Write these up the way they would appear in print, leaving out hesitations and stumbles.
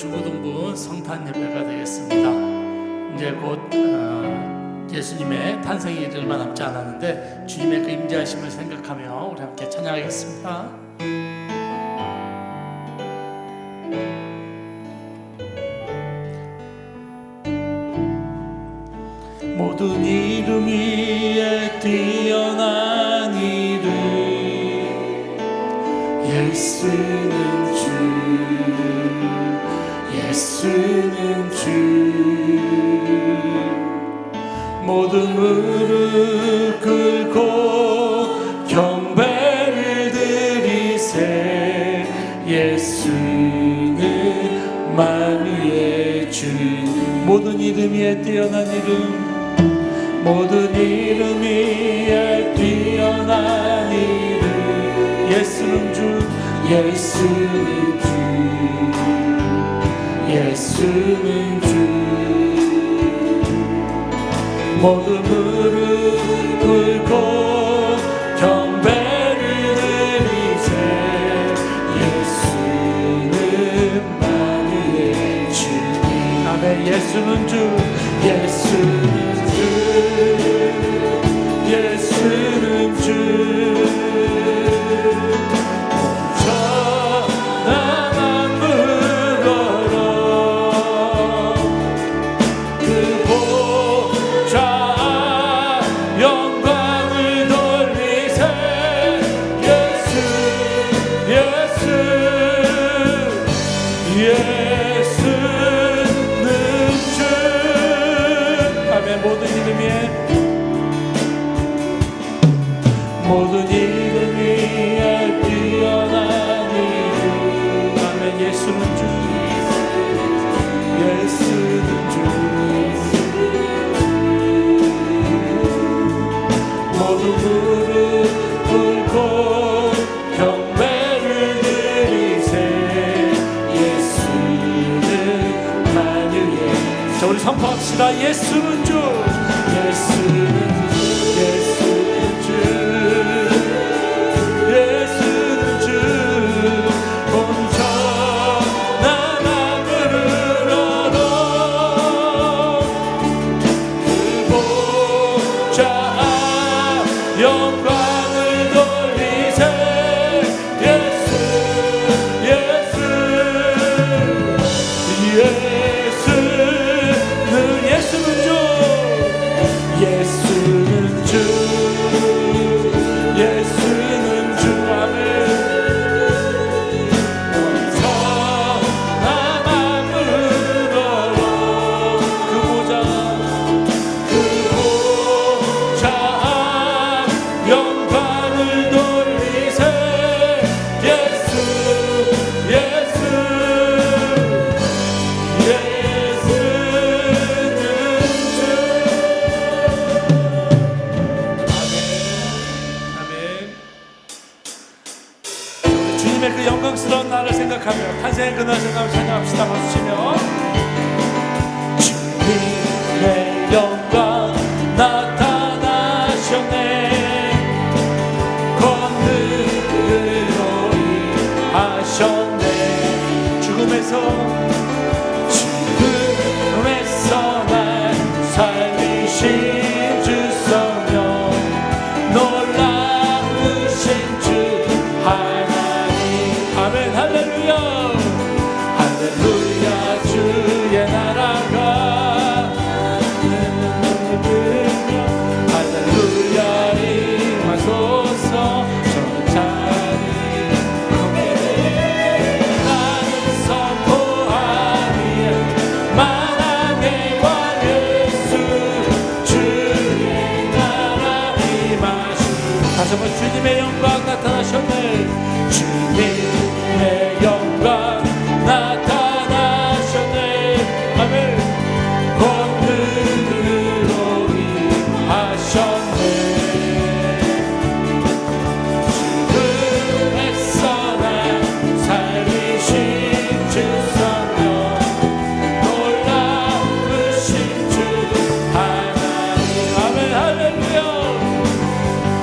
주고등부 성탄 예배가 되겠습니다. 이제 곧 예수님의 탄생이 얼마 남지 않았는데 주님의 그 임재하심을 생각하며 우리 함께 찬양하겠습니다. 모든 이름 위에 뛰어난 이름 예수는 주 예수는 주 모든 무릎 꿇고 경배를 드리세 예수는 만유의 주 모든 이름 위에 뛰어난 이름 모든 이름 위에 뛰어난 이름 예수는 주 예수는 주 예수는 주 모든 무릎 꿇고 경배를 드리세 예수는 만유의 주님 아멘 예수는 주 예수는 예수는 주 천하만 불러라 그 보좌 영광을 돌리세 예수는 주 아멘 모든 이름 위에 모든 이름 위에 뛰어난 이름 아멘 예수는 주 예수는 주 모든 무릎 꿇고 경배를 드리세 예수는 만유의 자 우리 선포합시다 예수는 주 예수는 주 예수는 주 온 천하만 부르러도 그 보좌 영광을 돌리세 예수는 주 예수는 주 예수는 주 아멘 천하만 부르러라 그 보좌 영광을 돌리세 주님의 그 영광스러운 날을 생각하며 탄생의 그날 생각하며 찬양합시다. 박수치며 주님의 영광 나타나셨네 권능으로 일하셨네 죽음에서 날 살리신 주 성령 놀라우신 주 하나님 아멘 할렐루야 할렐루야 주의 나라가 할렐루야 임하소서 천찬이 나는 선포하기에 만왕의 왕 예수 주의 나라 임하시 다시 한번 주님의 영광 나타나셨네 주님의 영광 나타나셨네 아멘 권능으로 임하셨네 죽음에서 날 살리신 주 성령 놀라우신 주 하나님 아멘 할렐루야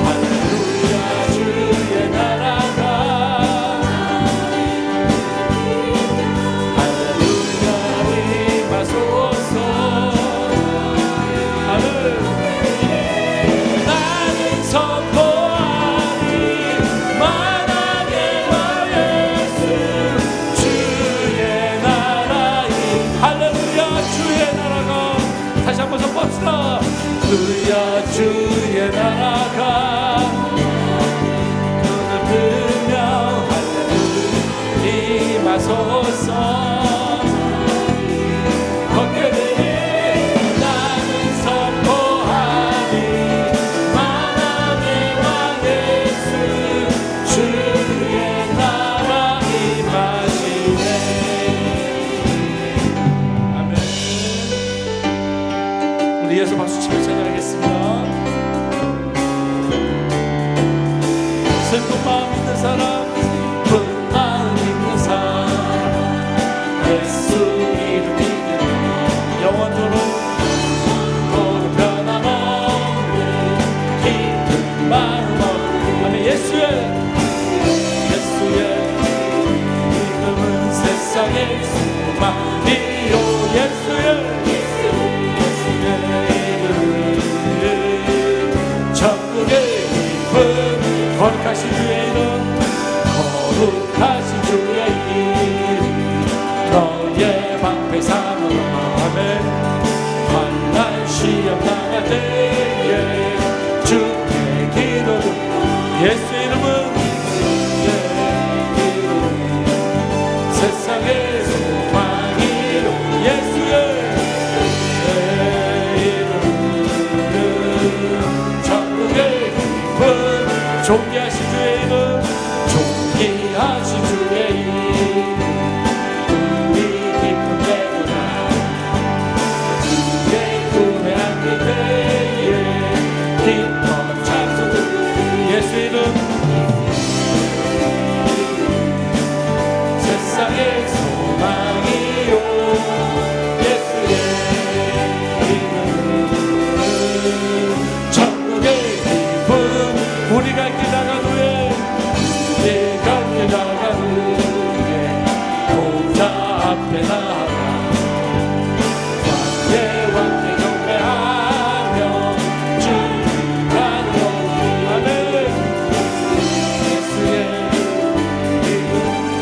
할렐루야 주의 나라 주의 나라가 눈을 뜨며 할렐루야 임하소서. 예수 박수 치며 찬양하겠습니다. 슬픈 마음 있는 사람, 슬픈 마음 있는 사람, 예수 이름 믿으며 영원토록 변함없는 기쁜 마음 얻으며 예수의 이름은 세상의 소망이요. 예수의 거룩하신 주의 이름, 거룩하신 주의 이름, 너의 방패 삼으라. 아멘. 환난 시험 당할 때에 주께 기도를 예수의 이름은 세상의 소망이요. 예수의 존귀하신 주의 이름, 존귀하신 주의 이름, 우리 기쁨 되구나. 주의 꿈에 안길 때에 기뻐 찬송을 예수의 이름, 세상의 소망이요. 예수의 이름, 천국의 기쁨. 우리가 길 나간 후에 내가 길 나간 후에 보좌 앞에 나가 왕의 경배하며 주님 가는 아멘. 예수의 이름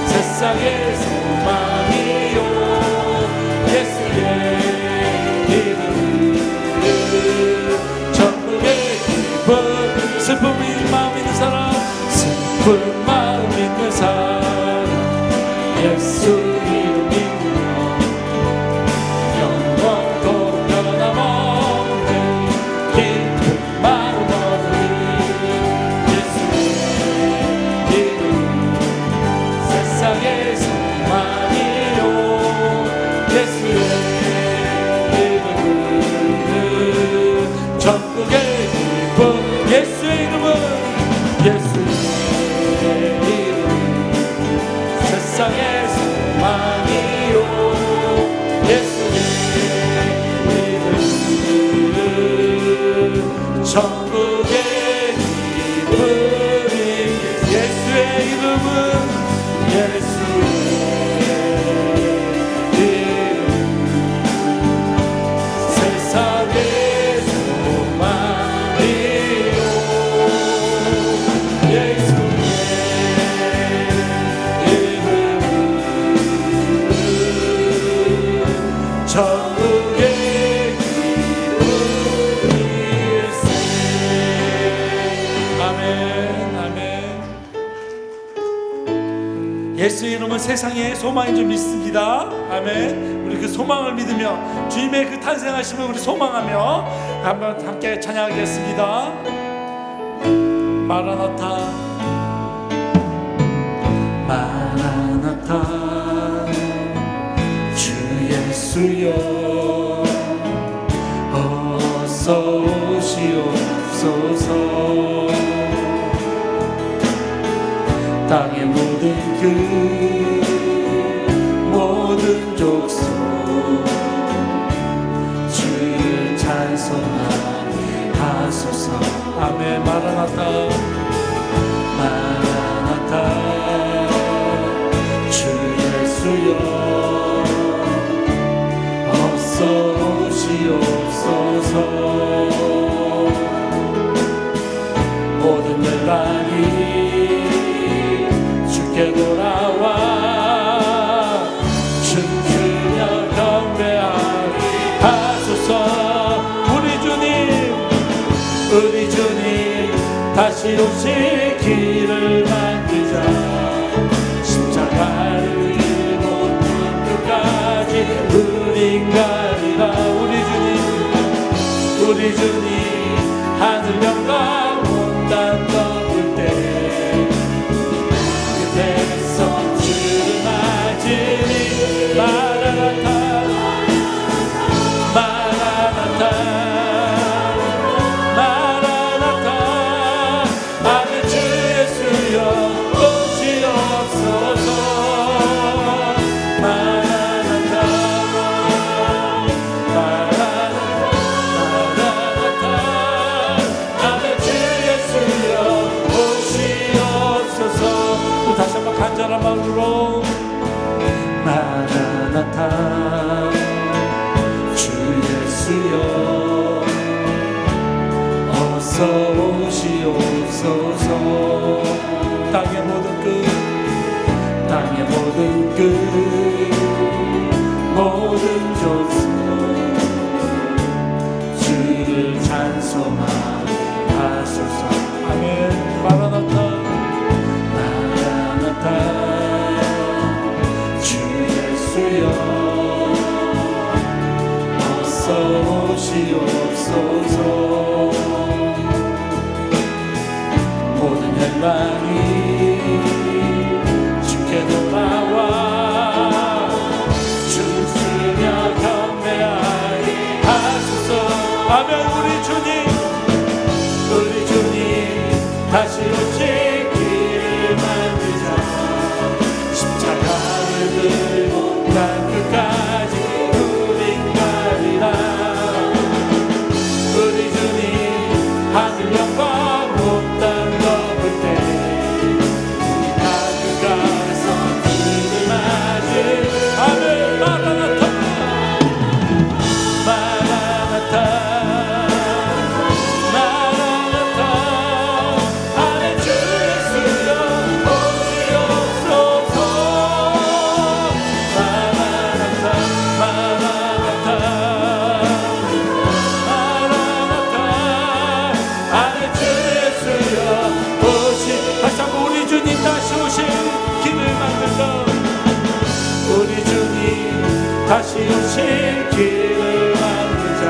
세상의 소망이요. 예수의 이름 천국의 기쁨. 슬픔이 마음 있는 사람, 슬픈 마음 있는 사람, 예수 이름 믿으며 영원토록 변함없는 기쁜 마음 얻으리. 예수의 이름 세상의 소망이요. 예수의 이름 천국의 기쁨. 예수의 이름은 예수의 이름 세상의 소망이요. 예수의 이름 천국의 기쁨이. 예수의 이름은 예수의 이름 세상의 천국의 기쁨일세. 아멘, 아멘. 예수의 이름은 세상의 소망인 줄 믿습니다. 아멘. 우리 그 소망을 믿으며 주님의 그 탄생하심을 우리 소망하며 한번 함께 찬양하겠습니다. 마라나타 마라나타 예수여 어서 오시옵소서. 땅의 모든 모든 족속 주를 찬송하소서. 아멘. 마라나타 마라나타 주 예수여 어서 오시옵소서. 모든 열방이 주께 돌아와 춤추며 경배하리 하소서. 우리 주님 우리 주님 다시 오실 길을 만들자. 십자가를 들고 끝까지 우린 가리라. 우리 주님 하늘 영광 온단 덮을 때 그때서 주를 맞으니 마라나타 다시 한번 간절한 마음으로 마라나타 주 예수여 어서 오시옵소서. 땅의 모든 끝 모든 존속 주를 찬송하게 하소서. 아멘. 마라나타 주 예수여 어서 오시옵소서. 모든 열망이 주께 돌아와 춤추며 경배하게 하소서. 아멘. 우리 주님 다시 오실 길을 만들자. 십자가를 들고 난 끝까지 우린 가리라. 우리 주님 하늘 영광 온 땅 덮을 때 우리 다 그가서 주를 맞을. 아멘. 마라나타 다시 오실 길을 만들자.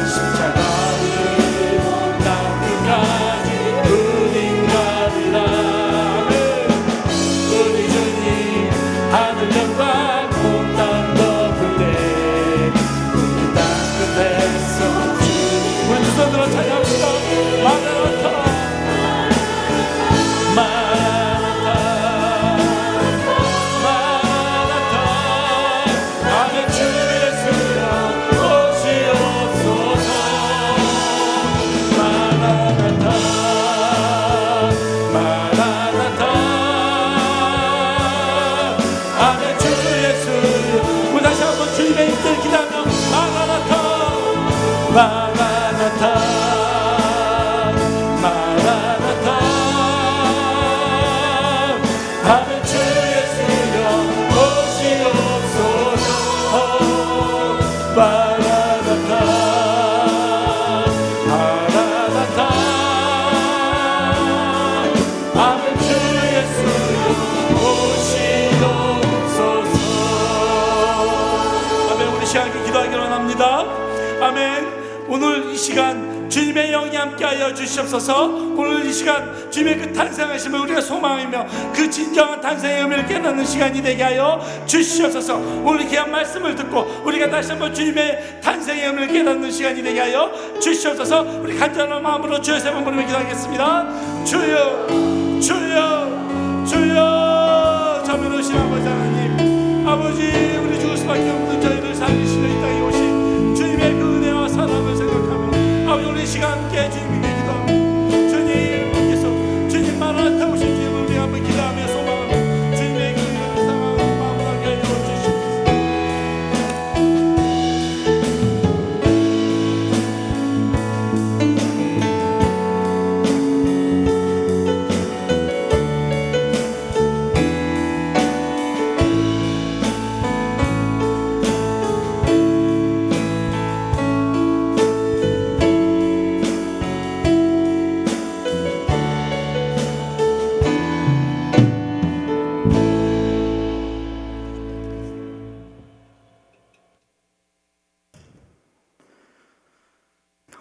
십자가를 땅 끝까지 우린 가리라. 우리 주님 하늘 영광 온 땅 덮을 때 우리 땅 끝에서 주님. 우리 두 손 들어 찬양합시다. 마라나타 마라나타 마라나타 하늘 주 예수여 오시옵소서. 마라나타 마라나타 하늘 주 예수여 오시옵소서. 아멘. 우리 시간에 기도하기로 합니다. 아멘. 오늘 이 시간 주님의 영이 함께하여 주시옵소서. 오늘 이 시간 주님의 그 탄생하심을 우리가 소망하며 그 진정한 탄생의 의미를 깨닫는 시간이 되게 하여 주시옵소서. 오늘 귀한 말씀을 듣고 우리가 다시 한번 주님의 탄생의 의미를 깨닫는 시간이 되게 하여 주시옵소서. 우리 간절한 마음으로 주여 세 번 부르며 기도하겠습니다. 주여 주여 주여. 자비로우신 아버지 하나님, 아버지 우리 죽을 수밖에 없는 저희를 살리시려 이 땅에 오신 주님의 그 은혜와 사랑을 생각하며 아버지 오늘 이 시간 함께 주님께 기도합니다. 주님께서 주님 마라나타 오신 주님을 우리 한번 기도하며 소망하며 주님의 그 은혜를 사랑하며 마음을 하게 하여 주시옵소서.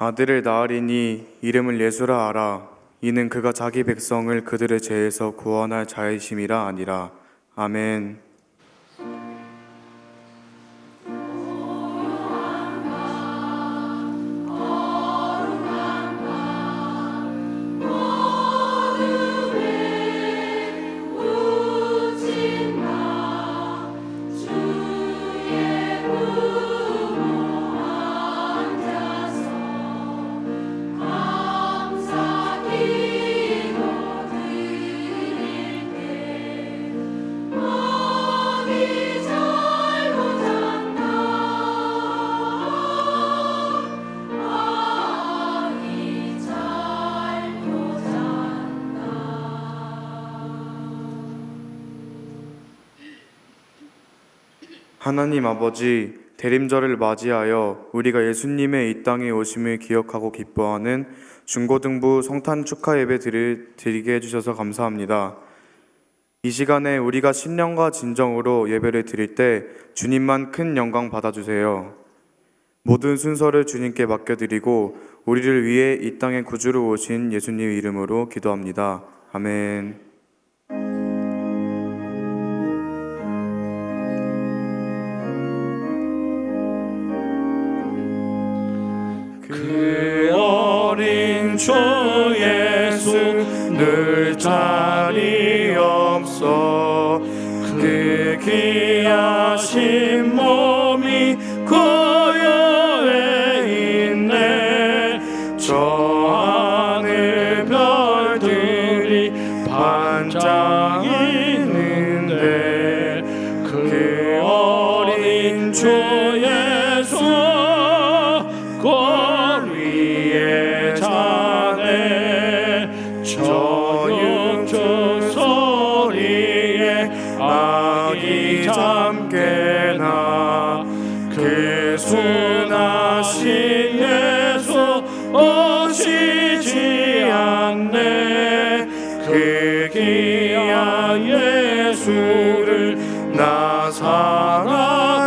아들을 낳으리니 이름을 예수라 하라. 이는 그가 자기 백성을 그들의 죄에서 구원할 자이심이라 아니라. 아멘. 하나님 아버지, 대림절을 맞이하여 우리가 예수님의 이 땅에 오심을 기억하고 기뻐하는 중고등부 성탄 축하 예배 드리게 해주셔서 감사합니다. 이 시간에 우리가 신령과 진정으로 예배를 드릴 때 주님만 큰 영광 받아주세요. 모든 순서를 주님께 맡겨드리고 우리를 위해 이 땅에 구주로 오신 예수님 이름으로 기도합니다. 아멘. 그 어린 주 예수 늘 자리 없어 그 귀하신 몸이 고요해 있네. 저 하늘 별들이 반짝이는데 그 어린 주 예수 위에 자네 저 육축 소리에 아기 잠깨나 그 순하신 예수 오시지 않네. 그 귀한 예수를 나 사랑하니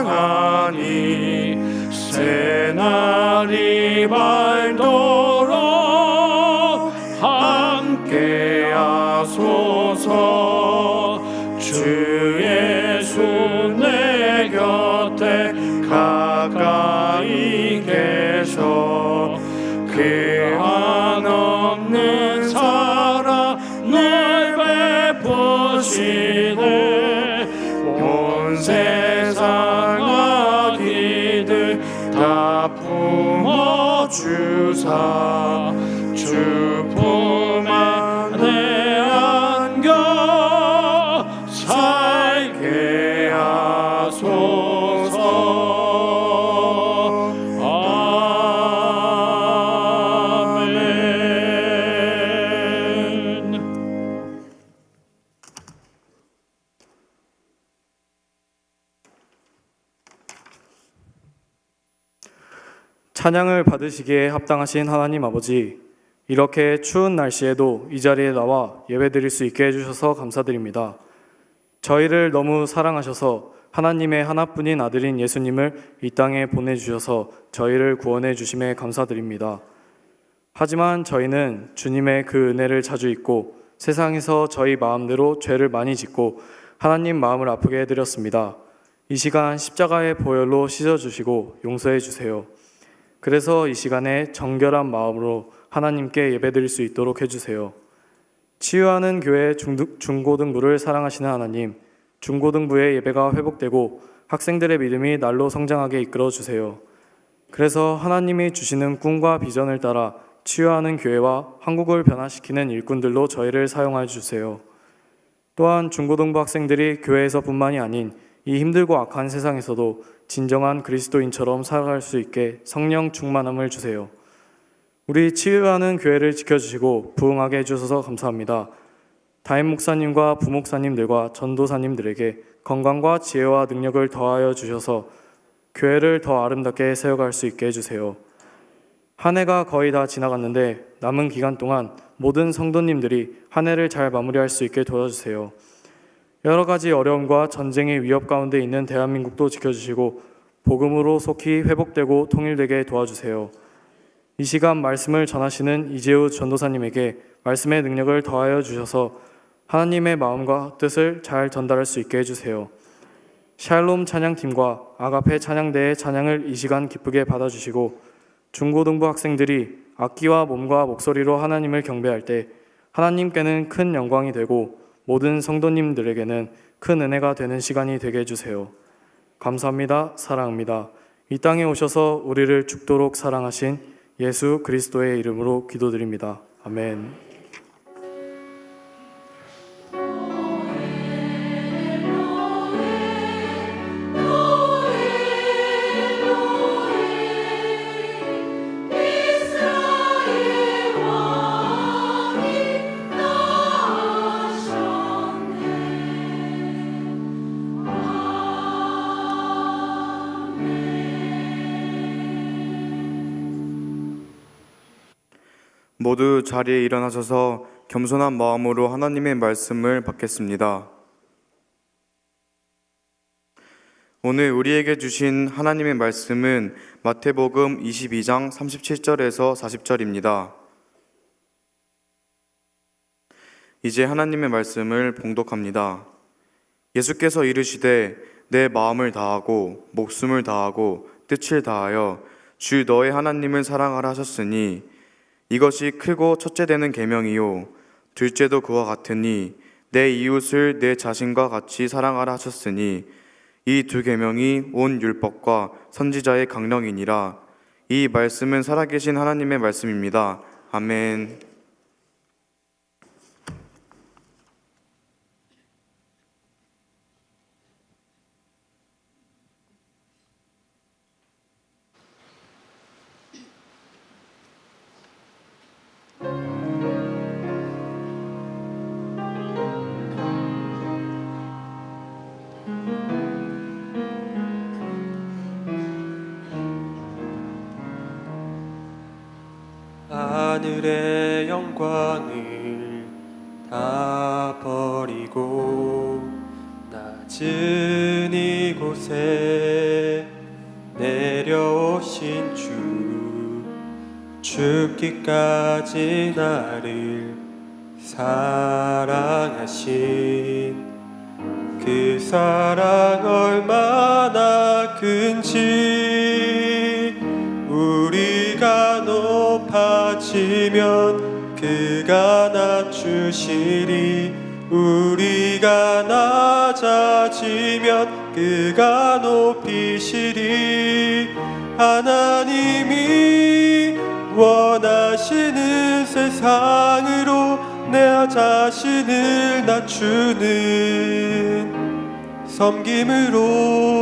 새날이 밝도록 함께 하소서. 주 예수 내 곁에 가까이 계셔 그 한없는 사랑을 베푸시네. 온 세상 아기들 다 품어주사 주 품 안에 안겨 살게 하소서. 아멘. 찬양을 받으시기에 합당하신 하나님 아버지, 이렇게 추운 날씨에도 이 자리에 나와 예배드릴 수 있게 해주셔서 감사드립니다. 저희를 너무 사랑하셔서 하나님의 하나뿐인 아들인 예수님을 이 땅에 보내주셔서 저희를 구원해 주심에 감사드립니다. 하지만 저희는 주님의 그 은혜를 자주 잊고 세상에서 저희 마음대로 죄를 많이 짓고 하나님 마음을 아프게 해드렸습니다. 이 시간 십자가의 보혈로 씻어주시고 용서해 주세요. 그래서 이 시간에 정결한 마음으로 하나님께 예배드릴 수 있도록 해주세요. 치유하는 교회 중고등부를 사랑하시는 하나님, 중고등부의 예배가 회복되고 학생들의 믿음이 날로 성장하게 이끌어주세요. 그래서 하나님이 주시는 꿈과 비전을 따라 치유하는 교회와 한국을 변화시키는 일꾼들로 저희를 사용해 주세요. 또한 중고등부 학생들이 교회에서 뿐만이 아닌 이 힘들고 악한 세상에서도 진정한 그리스도인처럼 살아갈 수 있게 성령 충만함을 주세요. 우리 치유하는 교회를 지켜주시고 부흥하게 해주셔서 감사합니다. 담임 목사님과 부목사님들과 전도사님들에게 건강과 지혜와 능력을 더하여 주셔서 교회를 더 아름답게 세워갈 수 있게 해주세요. 한 해가 거의 다 지나갔는데 남은 기간 동안 모든 성도님들이 한 해를 잘 마무리할 수 있게 도와주세요. 여러 가지 어려움과 전쟁의 위협 가운데 있는 대한민국도 지켜주시고 복음으로 속히 회복되고 통일되게 도와주세요. 이 시간 말씀을 전하시는 이재우 전도사님에게 말씀의 능력을 더하여 주셔서 하나님의 마음과 뜻을 잘 전달할 수 있게 해주세요. 샬롬 찬양팀과 아가페 찬양대의 찬양을 이 시간 기쁘게 받아주시고 중고등부 학생들이 악기와 몸과 목소리로 하나님을 경배할 때 하나님께는 큰 영광이 되고 모든 성도님들에게는 큰 은혜가 되는 시간이 되게 해주세요. 감사합니다. 사랑합니다. 이 땅에 오셔서 우리를 죽도록 사랑하신 예수 그리스도의 이름으로 기도드립니다. 아멘. 모두 자리에 일어나셔서 겸손한 마음으로 하나님의 말씀을 받겠습니다. 오늘 우리에게 주신 하나님의 말씀은 마태복음 22장 37절에서 40절입니다. 이제 하나님의 말씀을 봉독합니다. 예수께서 이르시되 내 마음을 다하고 목숨을 다하고 뜻을 다하여 주 너의 하나님을 사랑하라 하셨으니 이것이 크고 첫째 되는 계명이요 둘째도 그와 같으니 내 이웃을 내 자신과 같이 사랑하라 하셨으니 이 두 계명이 온 율법과 선지자의 강령이니라. 이 말씀은 살아계신 하나님의 말씀입니다. 아멘. 하늘의 영광을 다 버리고 낮은 이곳에 내려오신 주 죽기까지 나를 사랑하신 그 사랑 얼마나 큰지 우리가 높아지면 그가 낮추시리 우리가 낮아지면 그가 높이시리 하나님이 원하시는 세상으로 내 자신을 낮추는 섬김으로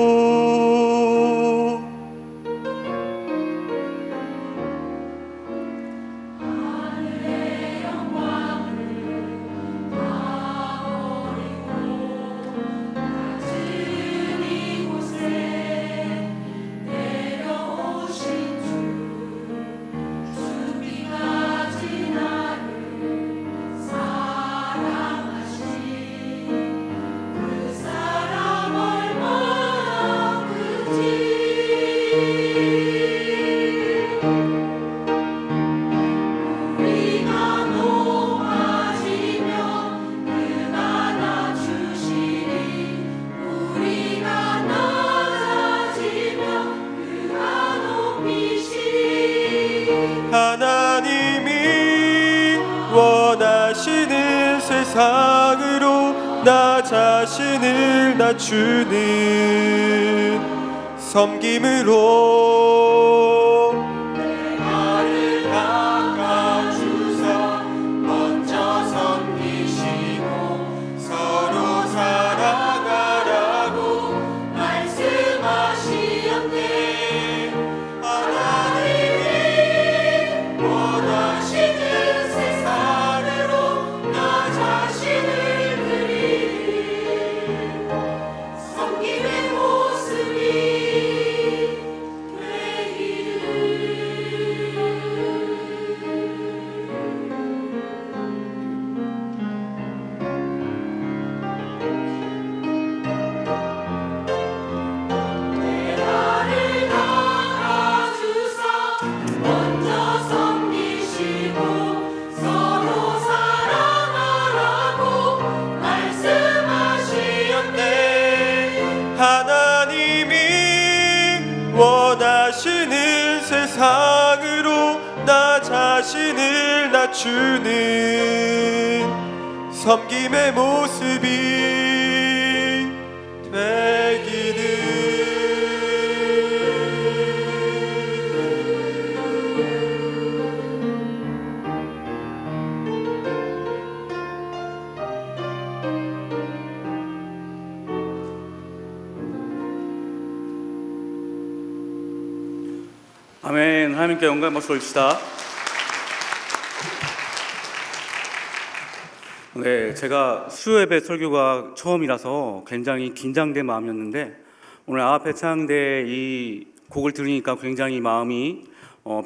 하나님이 원하시는 세상으로 나 자신을 낮추는 섬김으로 나를 닦아주사 먼저 섬기시고 서로 사랑하라고 말씀하시었네 하나님이 원하시는 세상으로 나 자신을 드리는 섬김의 모습이 자신을 낮추는 섬김의 모습이 되기를. 아멘. 하나님께 영광의 박수 올립시다. 네, 제가 수요예배 설교가 처음이라서 굉장히 긴장된 마음이었는데 오늘 아합회창대 이 곡을 들으니까 굉장히 마음이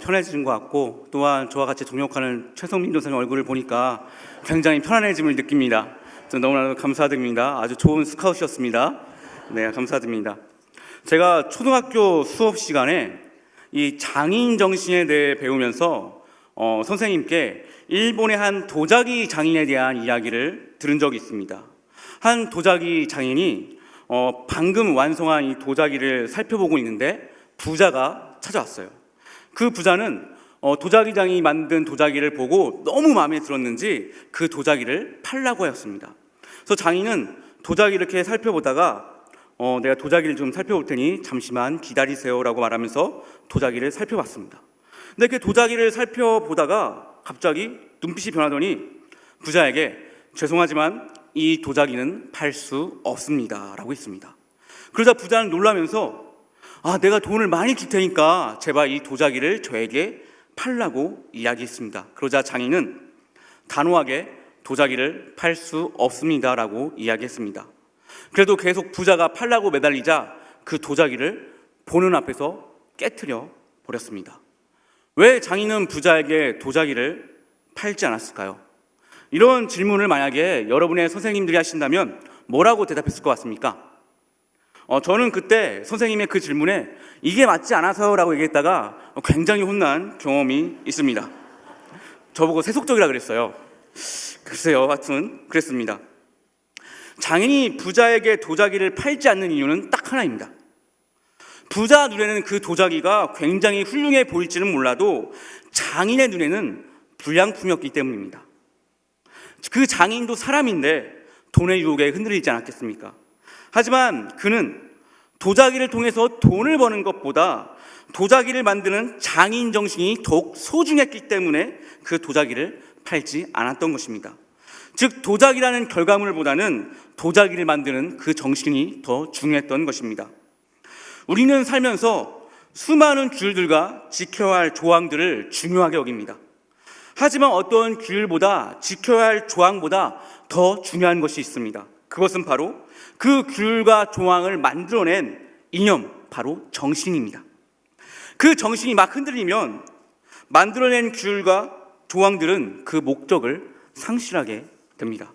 편해지는 것 같고, 또한 저와 같이 동역하는 최성민 교사님 얼굴을 보니까 굉장히 편안해짐을 느낍니다. 저는 너무나 감사드립니다. 아주 좋은 스카웃이었습니다. 네, 감사드립니다. 제가 초등학교 수업 시간에 이 장인 정신에 대해 배우면서 선생님께 일본의 한 도자기 장인에 대한 이야기를 들은 적이 있습니다. 한 도자기 장인이 방금 완성한 이 도자기를 살펴보고 있는데 부자가 찾아왔어요. 그 부자는 도자기장이 만든 도자기를 보고 너무 마음에 들었는지 그 도자기를 팔라고 하였습니다. 그래서 장인은 도자기를 이렇게 살펴보다가 내가 도자기를 좀 살펴볼 테니 잠시만 기다리세요 라고 말하면서 도자기를 살펴봤습니다. 근데 그 도자기를 살펴보다가 갑자기 눈빛이 변하더니 부자에게 죄송하지만 이 도자기는 팔 수 없습니다 라고 했습니다. 그러자 부자는 놀라면서 내가 돈을 많이 줄 테니까 제발 이 도자기를 저에게 팔라고 이야기했습니다. 그러자 장인은 단호하게 도자기를 팔 수 없습니다 라고 이야기했습니다. 그래도 계속 부자가 팔라고 매달리자 그 도자기를 보는 앞에서 깨트려 버렸습니다. 왜 장인은 부자에게 도자기를 팔지 않았을까요? 이런 질문을 만약에 여러분의 선생님들이 하신다면 뭐라고 대답했을 것 같습니까? 저는 그때 선생님의 그 질문에 이게 맞지 않아서요 라고 얘기했다가 굉장히 혼난 경험이 있습니다. 저보고 세속적이라 그랬어요. 글쎄요, 하여튼 그랬습니다. 장인이 부자에게 도자기를 팔지 않는 이유는 딱 하나입니다. 부자 눈에는 그 도자기가 굉장히 훌륭해 보일지는 몰라도 장인의 눈에는 불량품이었기 때문입니다. 그 장인도 사람인데 돈의 유혹에 흔들리지 않았겠습니까? 하지만 그는 도자기를 통해서 돈을 버는 것보다 도자기를 만드는 장인 정신이 더욱 소중했기 때문에 그 도자기를 팔지 않았던 것입니다. 즉 도자기라는 결과물보다는 도자기를 만드는 그 정신이 더 중요했던 것입니다. 우리는 살면서 수많은 규율들과 지켜야 할 조항들을 중요하게 여깁니다. 하지만 어떤 규율보다 지켜야 할 조항보다 더 중요한 것이 있습니다. 그것은 바로 그 규율과 조항을 만들어낸 이념, 바로 정신입니다. 그 정신이 막 흔들리면 만들어낸 규율과 조항들은 그 목적을 상실하게 됩니다.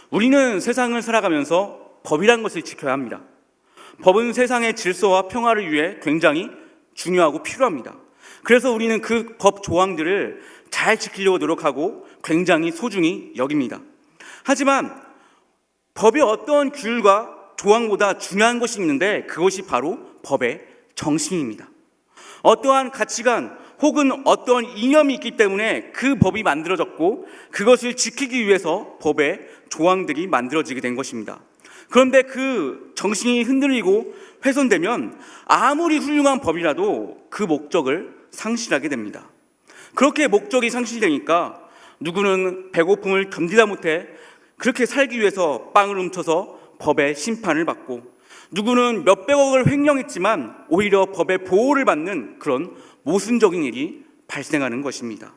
우리는 세상을 살아가면서 법이란 것을 지켜야 합니다. 법은 세상의 질서와 평화를 위해 굉장히 중요하고 필요합니다. 그래서 우리는 그 법 조항들을 잘 지키려고 노력하고 굉장히 소중히 여깁니다. 하지만 법의 어떤 규율과 조항보다 중요한 것이 있는데 그것이 바로 법의 정신입니다. 어떠한 가치관 혹은 어떤 이념이 있기 때문에 그 법이 만들어졌고 그것을 지키기 위해서 법의 조항들이 만들어지게 된 것입니다. 그런데 그 정신이 흔들리고 훼손되면 아무리 훌륭한 법이라도 그 목적을 상실하게 됩니다. 그렇게 목적이 상실되니까 누구는 배고픔을 견디다 못해 그렇게 살기 위해서 빵을 훔쳐서 법의 심판을 받고, 누구는 몇백억을 횡령했지만 오히려 법의 보호를 받는 그런 모순적인 일이 발생하는 것입니다.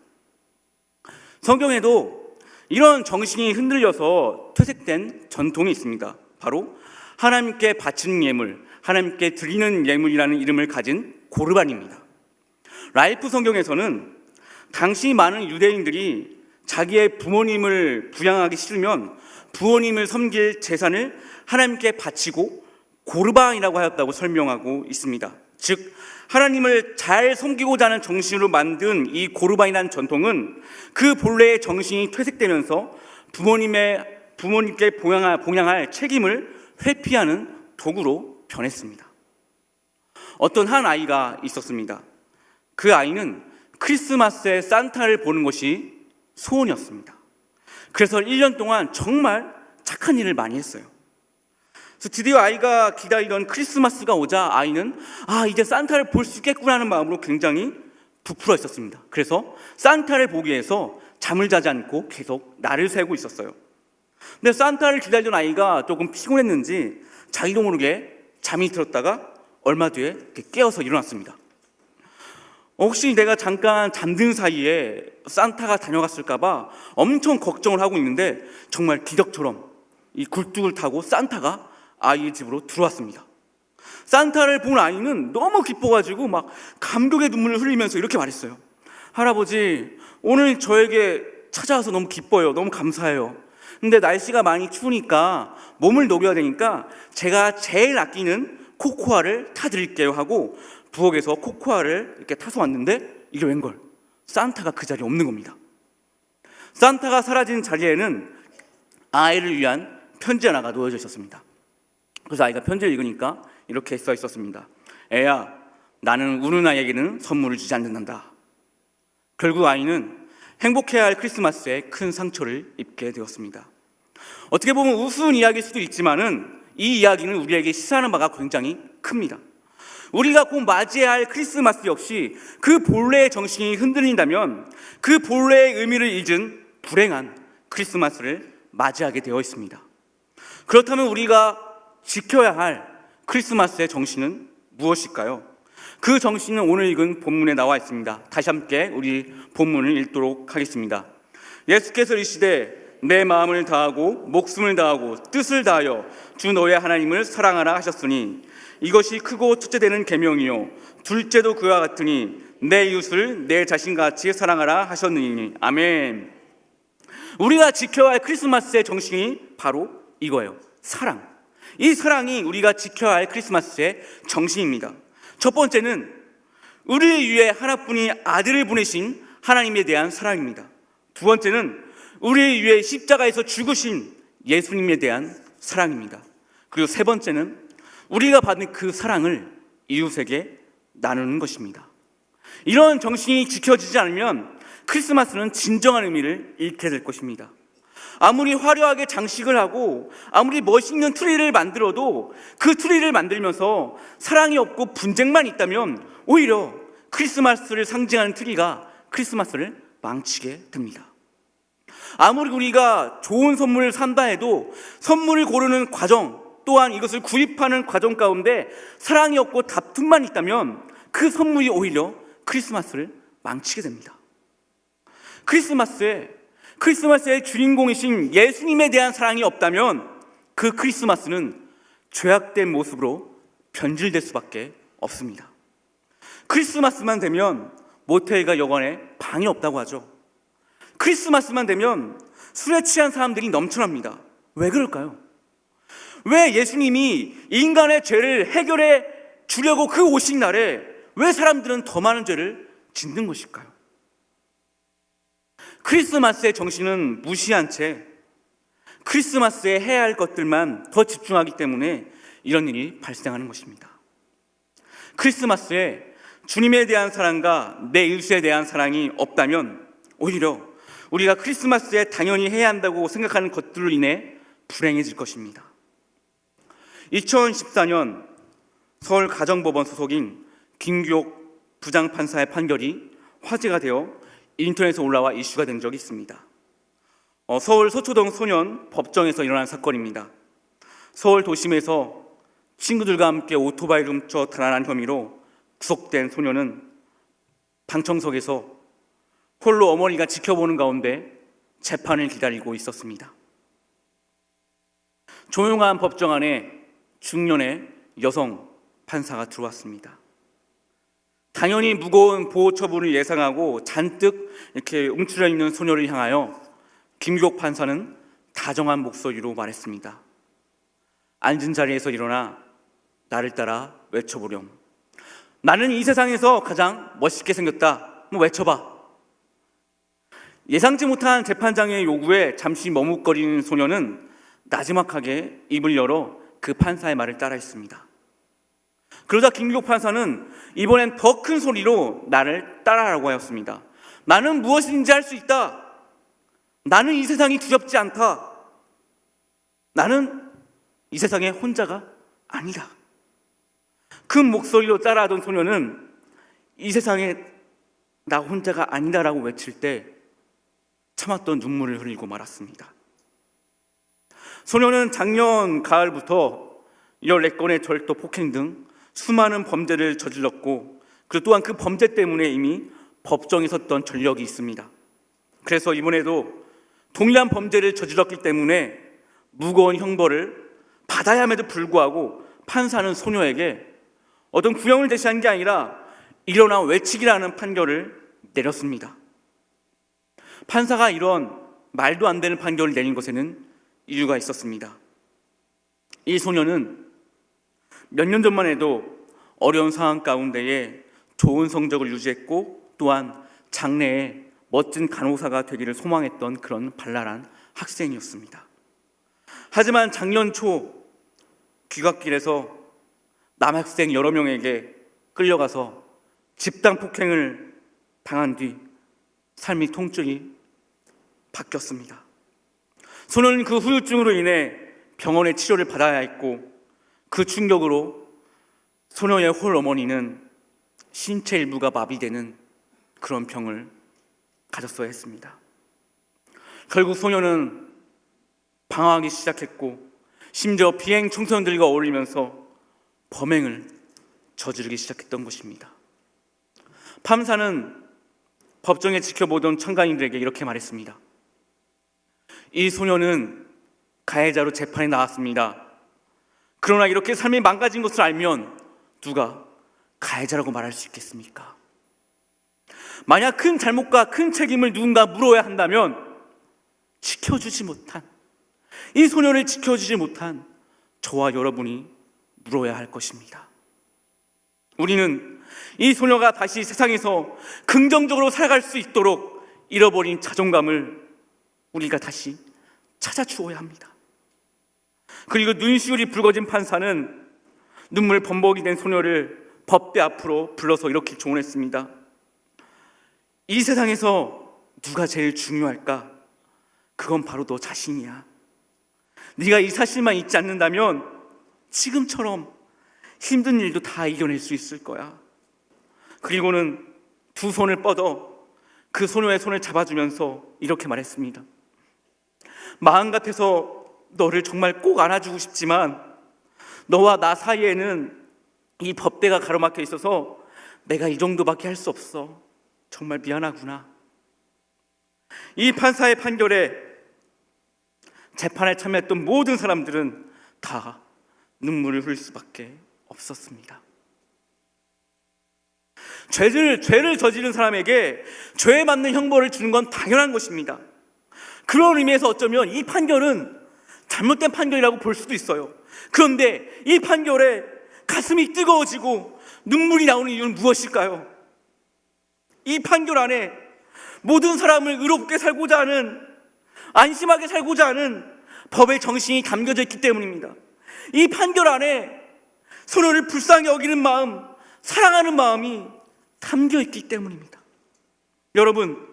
성경에도 이런 정신이 흔들려서 퇴색된 전통이 있습니다. 바로 하나님께 바치는 예물, 하나님께 드리는 예물이라는 이름을 가진 고르반입니다. 라이프 성경에서는 당시 많은 유대인들이 자기의 부모님을 부양하기 싫으면 부모님을 섬길 재산을 하나님께 바치고 고르반이라고 하였다고 설명하고 있습니다. 즉 하나님을 잘 섬기고자 하는 정신으로 만든 이 고르반이라는 전통은 그 본래의 정신이 퇴색되면서 부모님께 봉양할 책임을 회피하는 도구로 변했습니다. 어떤 한 아이가 있었습니다. 그 아이는 크리스마스에 산타를 보는 것이 소원이었습니다. 그래서 1년 동안 정말 착한 일을 많이 했어요. 그래서 드디어 아이가 기다리던 크리스마스가 오자 아이는 이제 산타를 볼 수 있겠구나 하는 마음으로 굉장히 부풀어 있었습니다. 그래서 산타를 보기 위해서 잠을 자지 않고 계속 날을 새고 있었어요. 근데 산타를 기다리던 아이가 조금 피곤했는지 자기도 모르게 잠이 들었다가 얼마 뒤에 깨어서 일어났습니다. 혹시 내가 잠깐 잠든 사이에 산타가 다녀갔을까봐 엄청 걱정을 하고 있는데 정말 기적처럼 이 굴뚝을 타고 산타가 아이의 집으로 들어왔습니다. 산타를 본 아이는 너무 기뻐가지고 막 감격의 눈물을 흘리면서 이렇게 말했어요. 할아버지, 오늘 저에게 찾아와서 너무 기뻐요. 너무 감사해요. 근데 날씨가 많이 추우니까 몸을 녹여야 되니까 제가 제일 아끼는 코코아를 타드릴게요 하고 부엌에서 코코아를 이렇게 타서 왔는데 이게 웬걸? 산타가 그 자리에 없는 겁니다. 산타가 사라진 자리에는 아이를 위한 편지 하나가 놓여져 있었습니다. 그래서 아이가 편지를 읽으니까 이렇게 써 있었습니다. 애야, 나는 우는 아이에게는 선물을 주지 않는다. 결국 아이는 행복해야 할 크리스마스에 큰 상처를 입게 되었습니다. 어떻게 보면 우스운 이야기일 수도 있지만은 이 이야기는 우리에게 시사하는 바가 굉장히 큽니다. 우리가 곧 맞이해야 할 크리스마스 역시 그 본래의 정신이 흔들린다면 그 본래의 의미를 잊은 불행한 크리스마스를 맞이하게 되어 있습니다. 그렇다면 우리가 지켜야 할 크리스마스의 정신은 무엇일까요? 그 정신은 오늘 읽은 본문에 나와 있습니다. 다시 함께 우리 본문을 읽도록 하겠습니다. 예수께서 이르시되 내 마음을 다하고 목숨을 다하고 뜻을 다하여 주 너의 하나님을 사랑하라 하셨으니 이것이 크고 첫째 되는 계명이요 둘째도 그와 같으니 내 이웃을 내 자신같이 사랑하라 하셨느니. 아멘. 우리가 지켜야 할 크리스마스의 정신이 바로 이거예요. 사랑. 이 사랑이 우리가 지켜야 할 크리스마스의 정신입니다. 첫 번째는 우리를 위해 하나뿐인 아들을 보내신 하나님에 대한 사랑입니다. 두 번째는 우리를 위해 십자가에서 죽으신 예수님에 대한 사랑입니다. 그리고 세 번째는 우리가 받은 그 사랑을 이웃에게 나누는 것입니다. 이런 정신이 지켜지지 않으면 크리스마스는 진정한 의미를 잃게 될 것입니다. 아무리 화려하게 장식을 하고 아무리 멋있는 트리를 만들어도 그 트리를 만들면서 사랑이 없고 분쟁만 있다면 오히려 크리스마스를 상징하는 트리가 크리스마스를 망치게 됩니다. 아무리 우리가 좋은 선물을 산다 해도 선물을 고르는 과정 또한 이것을 구입하는 과정 가운데 사랑이 없고 다툼만 있다면 그 선물이 오히려 크리스마스를 망치게 됩니다. 크리스마스의 주인공이신 예수님에 대한 사랑이 없다면 그 크리스마스는 죄악된 모습으로 변질될 수밖에 없습니다. 크리스마스만 되면 모텔과 여관에 방이 없다고 하죠. 크리스마스만 되면 술에 취한 사람들이 넘쳐납니다. 왜 그럴까요? 왜 예수님이 인간의 죄를 해결해 주려고 그 오신 날에 왜 사람들은 더 많은 죄를 짓는 것일까요? 크리스마스의 정신은 무시한 채 크리스마스에 해야 할 것들만 더 집중하기 때문에 이런 일이 발생하는 것입니다. 크리스마스에 주님에 대한 사랑과 내 이웃에 대한 사랑이 없다면 오히려 우리가 크리스마스에 당연히 해야 한다고 생각하는 것들로 인해 불행해질 것입니다. 2014년 서울가정법원 소속인 김규옥 부장판사의 판결이 화제가 되어 인터넷에 올라와 이슈가 된 적이 있습니다. 서울 서초동 소년 법정에서 일어난 사건입니다. 서울 도심에서 친구들과 함께 오토바이를 훔쳐 달아난 혐의로 구속된 소년은 방청석에서 홀로 어머니가 지켜보는 가운데 재판을 기다리고 있었습니다. 조용한 법정 안에 중년의 여성 판사가 들어왔습니다. 당연히 무거운 보호 처분을 예상하고 잔뜩 이렇게 움츠려 있는 소녀를 향하여 김규옥 판사는 다정한 목소리로 말했습니다. 앉은 자리에서 일어나 나를 따라 외쳐보렴. 나는 이 세상에서 가장 멋있게 생겼다. 외쳐봐. 예상치 못한 재판장의 요구에 잠시 머뭇거리는 소녀는 나지막하게 입을 열어 그 판사의 말을 따라했습니다. 그러자 김기록 판사는 이번엔 더 큰 소리로 나를 따라하라고 하였습니다. 나는 무엇인지 할 수 있다. 나는 이 세상이 두렵지 않다. 나는 이 세상에 혼자가 아니다. 큰 목소리로 따라하던 소녀는 이 세상에 나 혼자가 아니다라고 외칠 때 참았던 눈물을 흘리고 말았습니다. 소녀는 작년 가을부터 14건의 절도, 폭행 등 수많은 범죄를 저질렀고, 그리고 또한 그 범죄 때문에 이미 법정에 섰던 전력이 있습니다. 그래서 이번에도 동일한 범죄를 저질렀기 때문에 무거운 형벌을 받아야 함에도 불구하고 판사는 소녀에게 어떤 구형을 제시한 게 아니라 일어나 외치기라는 판결을 내렸습니다. 판사가 이런 말도 안 되는 판결을 내린 것에는 이유가 있었습니다. 이 소녀는 몇 년 전만 해도 어려운 상황 가운데에 좋은 성적을 유지했고, 또한 장래에 멋진 간호사가 되기를 소망했던 그런 발랄한 학생이었습니다. 하지만 작년 초 귀갓길에서 남학생 여러 명에게 끌려가서 집단 폭행을 당한 뒤 삶이 통증이 바뀌었습니다. 소녀는 그 후유증으로 인해 병원에 치료를 받아야 했고, 그 충격으로 소녀의 홀 어머니는 신체 일부가 마비되는 그런 병을 가졌어야 했습니다. 결국 소녀는 방황하기 시작했고, 심지어 비행 청소년들과 어울리면서 범행을 저지르기 시작했던 것입니다. 판사는 법정에 지켜보던 참관인들에게 이렇게 말했습니다. 이 소녀는 가해자로 재판에 나왔습니다. 그러나 이렇게 삶이 망가진 것을 알면 누가 가해자라고 말할 수 있겠습니까? 만약 큰 잘못과 큰 책임을 누군가 물어야 한다면 지켜주지 못한, 이 소녀를 지켜주지 못한 저와 여러분이 물어야 할 것입니다. 우리는 이 소녀가 다시 세상에서 긍정적으로 살아갈 수 있도록 잃어버린 자존감을 우리가 다시 찾아주어야 합니다. 그리고 눈시울이 붉어진 판사는 눈물 범벅이 된 소녀를 법대 앞으로 불러서 이렇게 조언했습니다. 이 세상에서 누가 제일 중요할까? 그건 바로 너 자신이야. 네가 이 사실만 잊지 않는다면 지금처럼 힘든 일도 다 이겨낼 수 있을 거야. 그리고는 두 손을 뻗어 그 소녀의 손을 잡아주면서 이렇게 말했습니다. 마음 같아서 너를 정말 꼭 안아주고 싶지만 너와 나 사이에는 이 법대가 가로막혀 있어서 내가 이 정도밖에 할 수 없어. 정말 미안하구나. 이 판사의 판결에 재판에 참여했던 모든 사람들은 다 눈물을 흘릴 수밖에 없었습니다. 죄를 저지른 사람에게 죄에 맞는 형벌을 주는 건 당연한 것입니다. 그런 의미에서 어쩌면 이 판결은 잘못된 판결이라고 볼 수도 있어요. 그런데 이 판결에 가슴이 뜨거워지고 눈물이 나오는 이유는 무엇일까요? 이 판결 안에 모든 사람을 의롭게 살고자 하는, 안심하게 살고자 하는 법의 정신이 담겨져 있기 때문입니다. 이 판결 안에 소녀를 불쌍히 여기는 마음, 사랑하는 마음이 담겨 있기 때문입니다. 여러분,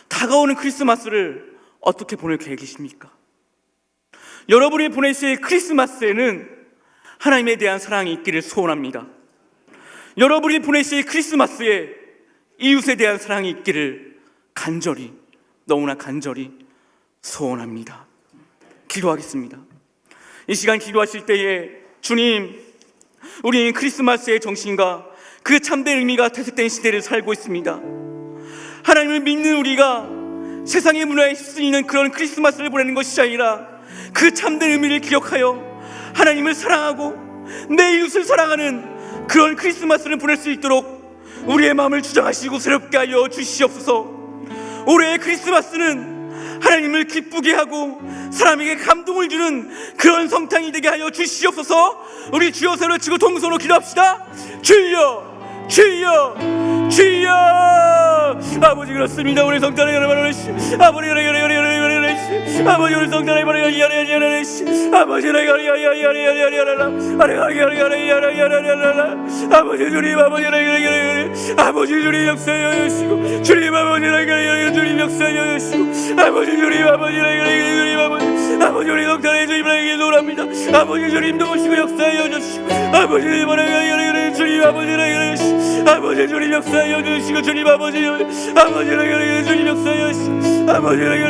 다가오는 크리스마스를 어떻게 보낼 계획이십니까? 여러분이 보내실 크리스마스에는 하나님에 대한 사랑이 있기를 소원합니다. 여러분이 보내실 크리스마스에 이웃에 대한 사랑이 있기를 간절히, 너무나 간절히 소원합니다. 기도하겠습니다. 이 시간 기도하실 때에 주님, 우리는 크리스마스의 정신과 그 참된 의미가 퇴색된 시대를 살고 있습니다. 하나님을 믿는 우리가 세상의 문화에 휩쓸리는 그런 크리스마스를 보내는 것이 아니라 그 참된 의미를 기억하여 하나님을 사랑하고 내 이웃을 사랑하는 그런 크리스마스를 보낼 수 있도록 우리의 마음을 주장하시고 새롭게 하여 주시옵소서. 올해의 크리스마스는 하나님을 기쁘게 하고 사람에게 감동을 주는 그런 성탄이 되게 하여 주시옵소서. 우리 주여 손을 치고 동서로 기도합시다. 주여, 주여, 주여. 아버지 그렇습니다. 우리 성탄의 여러분, 아버지 아버지 우리 성탄에 버려 야야야야야 아버지 아버지 주님 아버지 주님 역사여 주시고 주님 아버지 주님 역사여 주시고 아버지 주님 아버지 우리 성탄에 주님에게 놀랍니다. 아버지 주님 도우시고 역사여 주시고 아버지 주님 아버지 주님 역사여 주시고 주님 아버지 주님 역사여 주시고 아버지 주님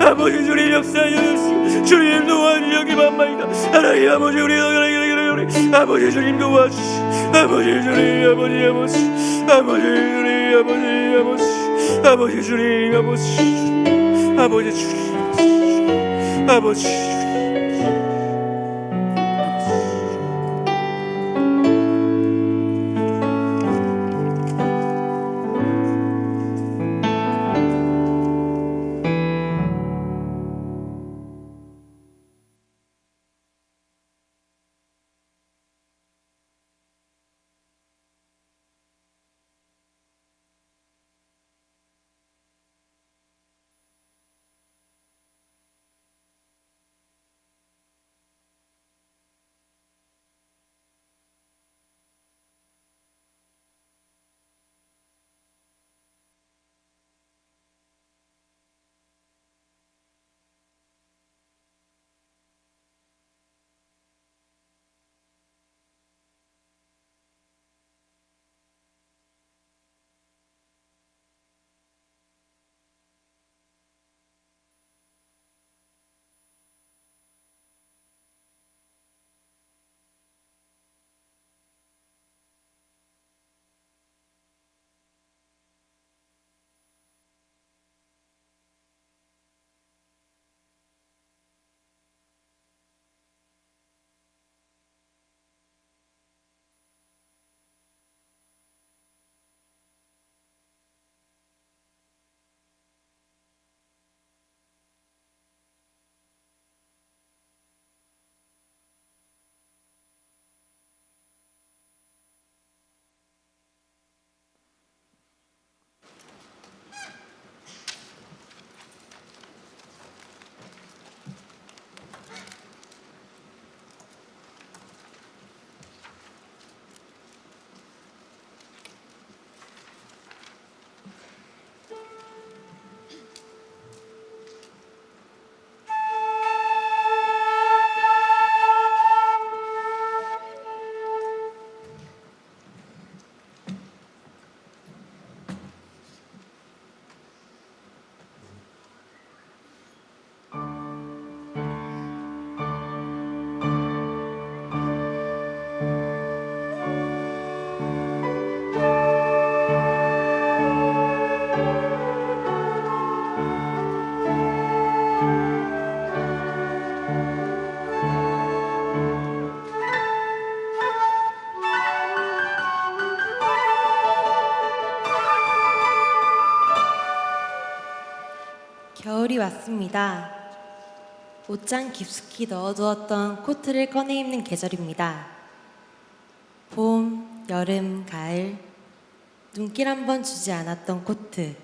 아버지 주님 역사여 주시고 주님 도와주시기만마이다. 하나님 아버지 우리 아버지 주님 도와주시고 아버지 주님 아버지 주님 아버지 겨울이 왔습니다. 옷장 깊숙이 넣어두었던 코트를 꺼내 입는 계절입니다. 봄, 여름, 가을, 눈길 한 번 주지 않았던 코트,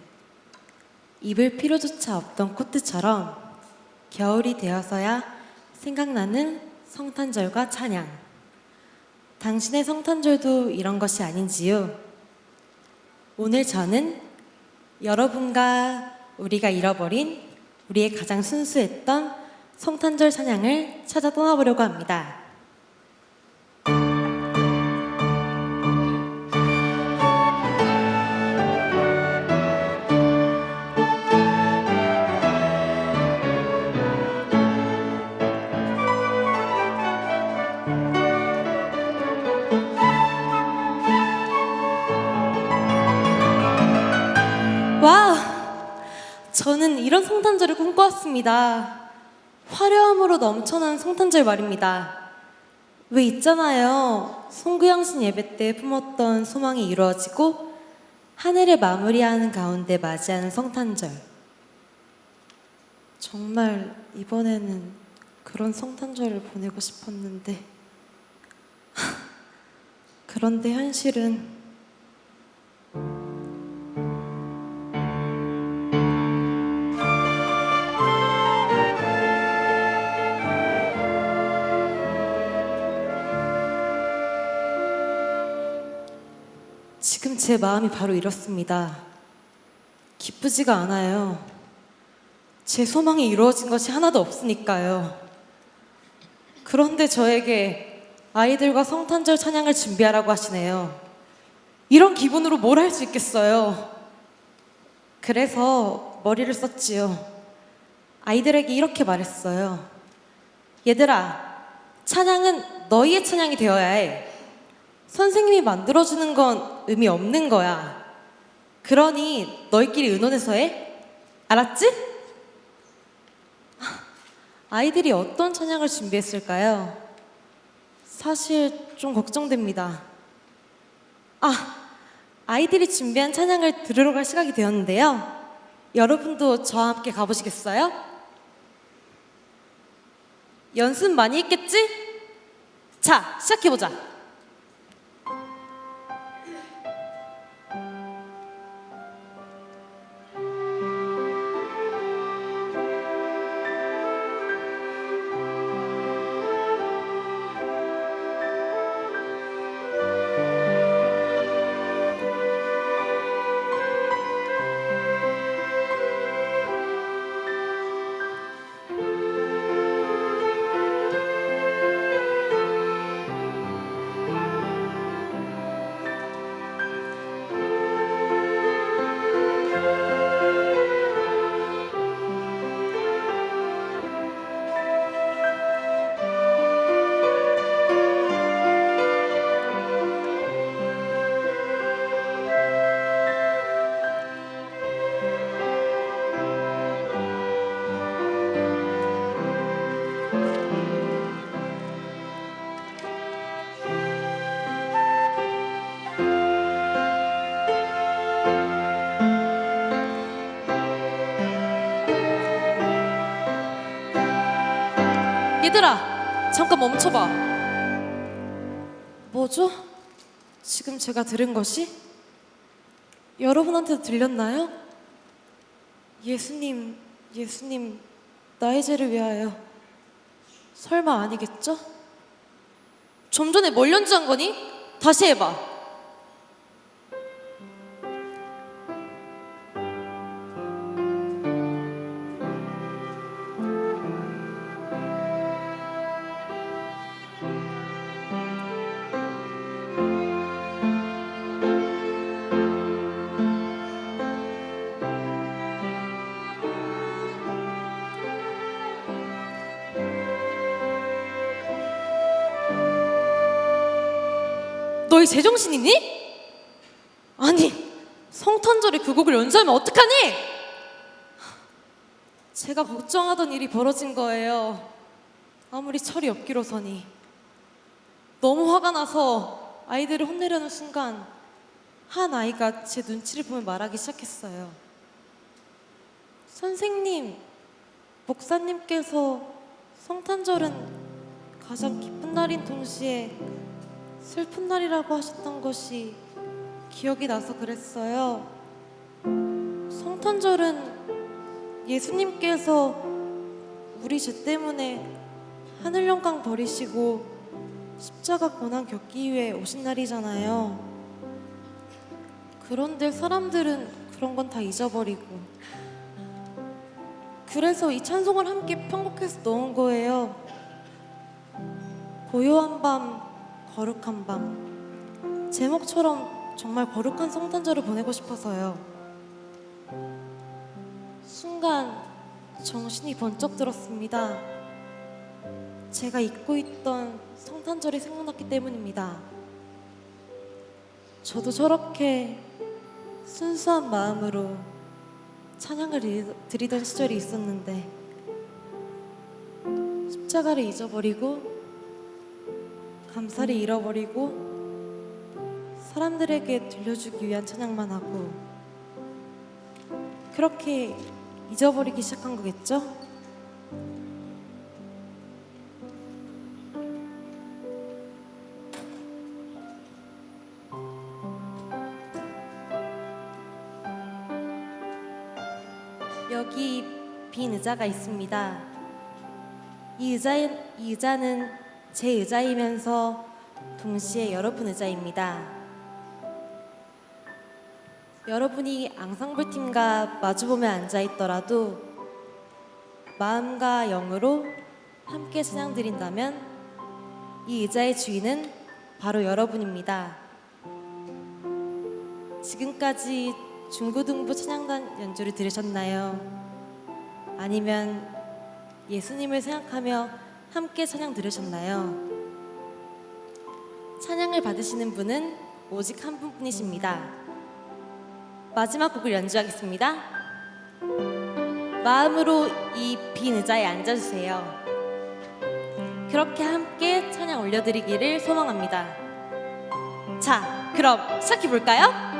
입을 필요조차 없던 코트처럼 겨울이 되어서야 생각나는 성탄절과 찬양. 당신의 성탄절도 이런 것이 아닌지요? 오늘 저는 여러분과 우리가 잃어버린 우리의 가장 순수했던 성탄절 찬양을 찾아 떠나보려고 합니다. 와우! 저는 이런 성탄절을 꿈꿔왔습니다. 화려함으로 넘쳐난 성탄절 말입니다. 왜 있잖아요. 송구영신 예배 때 품었던 소망이 이루어지고 한 해를 마무리하는 가운데 맞이하는 성탄절. 정말 이번에는 그런 성탄절을 보내고 싶었는데 그런데 현실은 지금 제 마음이 바로 이렇습니다. 기쁘지가 않아요. 제 소망이 이루어진 것이 하나도 없으니까요. 그런데 저에게 아이들과 성탄절 찬양을 준비하라고 하시네요. 이런 기분으로 뭘 할 수 있겠어요. 그래서 머리를 썼지요. 아이들에게 이렇게 말했어요. 얘들아, 찬양은 너희의 찬양이 되어야 해. 선생님이 만들어주는 건 의미 없는 거야. 그러니 너희끼리 의논해서 해. 알았지? 아이들이 어떤 찬양을 준비했을까요? 사실 좀 걱정됩니다. 아이들이 준비한 찬양을 들으러 갈 시간이 되었는데요. 여러분도 저와 함께 가보시겠어요? 연습 많이 했겠지? 자, 시작해보자. 얘들아, 잠깐 멈춰봐. 뭐죠? 지금 제가 들은 것이? 여러분한테도 들렸나요? 예수님, 나의 죄를 위하여. 설마 아니겠죠? 좀 전에 뭘 연주한 거니? 다시 해봐. 너희 제정신이니? 아니, 성탄절에 그 곡을 연주하면 어떡하니? 제가 걱정하던 일이 벌어진 거예요. 아무리 철이 없기로서니. 너무 화가 나서 아이들을 혼내려는 순간 한 아이가 제 눈치를 보며 말하기 시작했어요. 선생님, 목사님께서 성탄절은 가장 기쁜 날인 동시에 슬픈 날이라고 하셨던 것이 기억이 나서 그랬어요. 성탄절은 예수님께서 우리 죄 때문에 하늘 영광 버리시고 십자가 고난 겪기 위해 오신 날이잖아요. 그런데 사람들은 그런 건 다 잊어버리고, 그래서 이 찬송을 함께 편곡해서 넣은 거예요. 고요한 밤, 거룩한 밤. 제목처럼 정말 거룩한 성탄절을 보내고 싶어서요. 순간 정신이 번쩍 들었습니다. 제가 잊고 있던 성탄절이 생각났기 때문입니다. 저도 저렇게 순수한 마음으로 찬양을 드리던 시절이 있었는데 십자가를 잊어버리고 감사를 잃어버리고 사람들에게 들려주기 위한 찬양만 하고 그렇게 잊어버리기 시작한 거겠죠? 여기 빈 의자가 있습니다. 이 의자는 제 의자이면서 동시에 여러분 의자입니다. 여러분이 앙상블 팀과 마주보며 앉아 있더라도 마음과 영으로 함께 찬양 드린다면 이 의자의 주인은 바로 여러분입니다. 지금까지 중고등부 찬양단 연주를 들으셨나요? 아니면 예수님을 생각하며 함께 찬양 들으셨나요? 찬양을 받으시는 분은 오직 한 분뿐이십니다. 마지막 곡을 연주하겠습니다. 마음으로 이 빈 의자에 앉아주세요. 그렇게 함께 찬양 올려드리기를 소망합니다. 자, 그럼 시작해볼까요?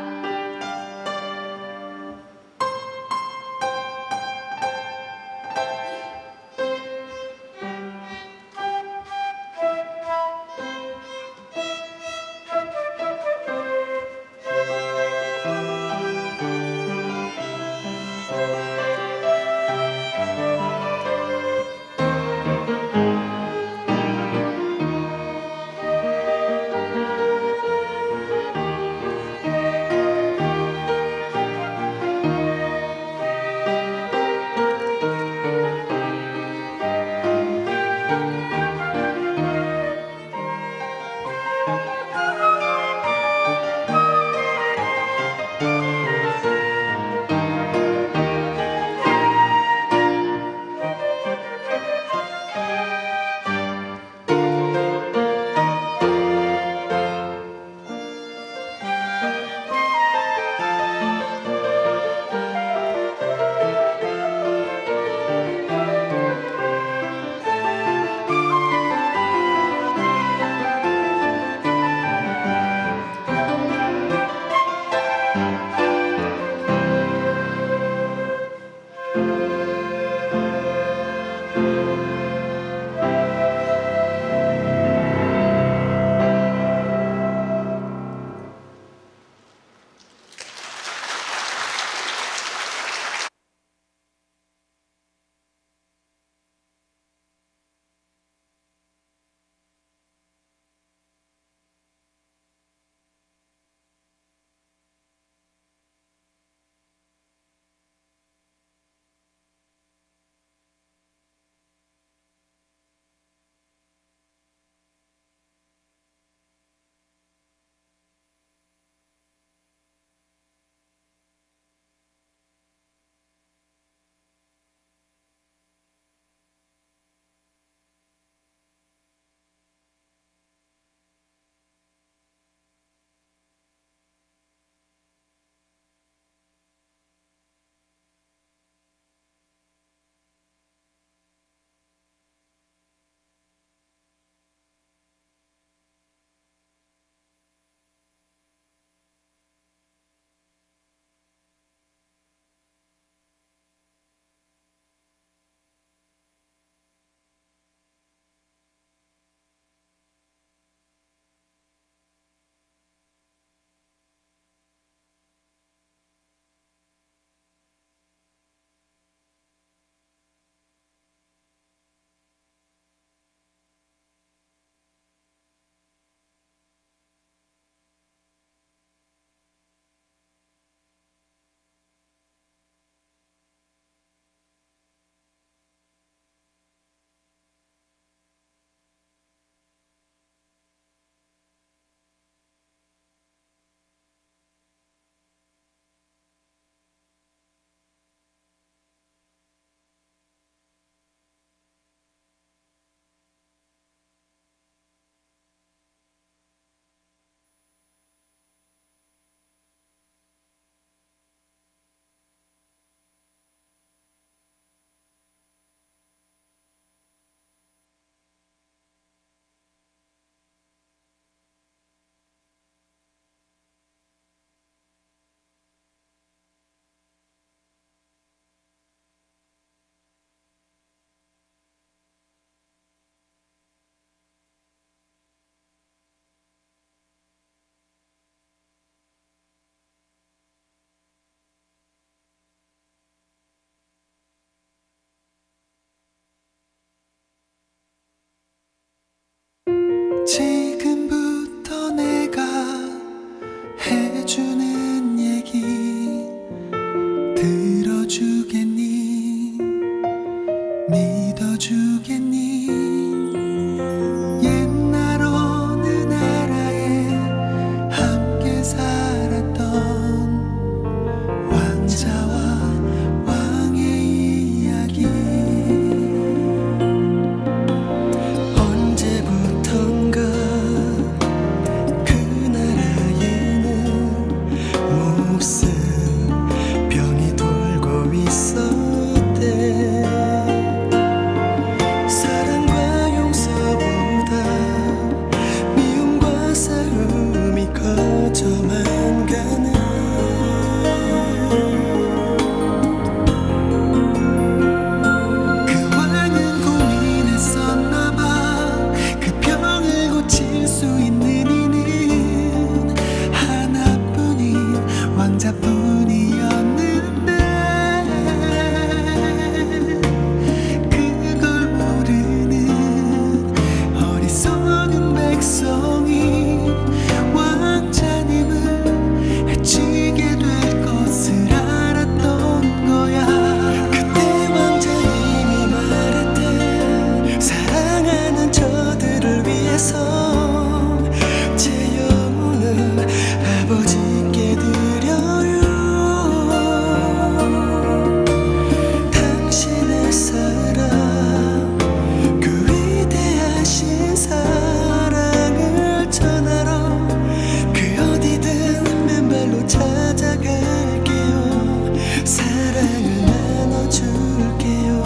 위해서 제 영혼을 아버지께 드려요. 당신의 사랑, 그 위대하신 사랑을 전하러 그 어디든 맨발로 찾아갈게요. 사랑을 나눠줄게요.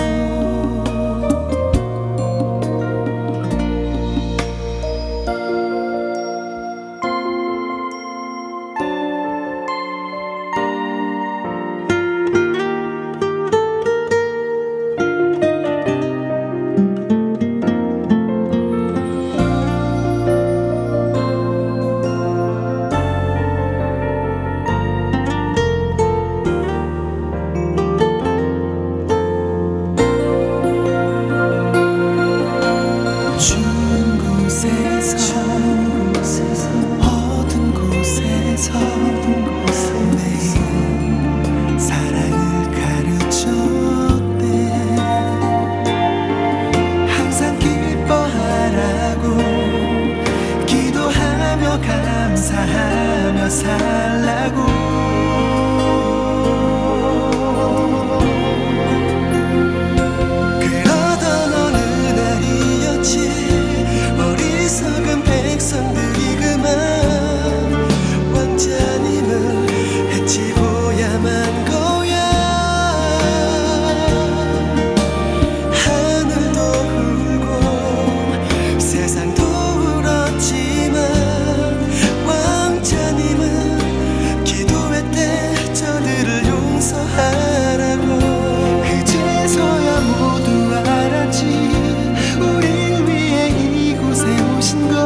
추운 곳에서 어두운 곳에서 매일 사랑을 가르쳤대. 항상 기뻐하라고 기도하며 감사하며 살라고. 그러던 어느 날이었지, 어리석은 백성들이 그만 왕자님을 해치고야만 거야. 하늘도 울고 세상도 울었지만 왕자님은 기도했대. 저들을 용서하라고. 그제서야 모두 알았지, 우릴 위해 이곳에 오신 걸.